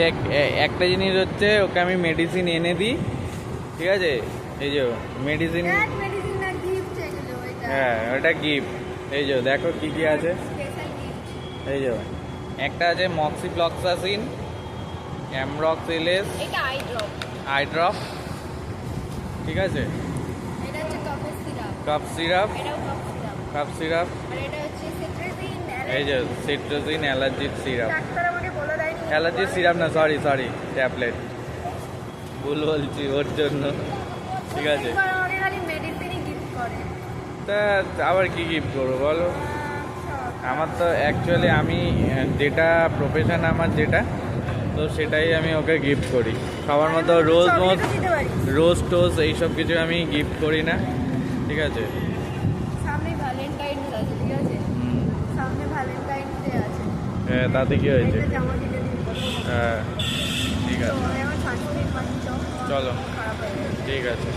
দেখ একটা জিনিস হচ্ছে, ওকে আমি মেডিসিন এনে দিই, ঠিক আছে? এই যে মেডিসিন, হ্যাঁ ওটা গিফট। এই যে দেখো কি কি আছে। এই যে একটা আছে মক্সিফ্লক্সাসিন, অ্যামরক্স এলএস, এটা আই ড্রপ। আই ড্রপ, ঠিক আছে? এটা হচ্ছে কফের সিরাপ। কাপ সিরাপ, এটাও কফ সিরাপ। Cough syrup. আর এটা হচ্ছে সিট্রাজিন। এই যে সিট্রাজিন অ্যালার্জির সিরাপ, ডাক্তার আমাকে বলে দেয়নি। অ্যালার্জির সিরাপ না, সরি ট্যাবলেট, ভুল বলছি ওর জন্য, ঠিক আছে? প্রত্যেকবার আমাকে খালি মেডিসিনই গিফট করে। তা আবার কি গিফট করবো বলো? আমার তো অ্যাকচুয়ালি আমি যেটা প্রফেশন আমার যেটা, তো সেটাই আমি ওকে গিফট করি। সবার মতো রোজ মোজ, দিতে পারি। রোজ টোজ এইসব কিছু আমি গিফট করি না, ঠিক আছে? সামনে ভ্যালেন্টাইন ডে আছে, ঠিক আছে? সামনে ভ্যালেন্টাইন ডে আছে। হ্যাঁ, তাতে কি হয়েছে? একটা জামা কিনে দিন। হ্যাঁ ঠিক তো আছে, আমি আমার সানস্ক্রিন পাচ্ছি, চলো খারাপ হয়ে গেছে। ঠিক আছে।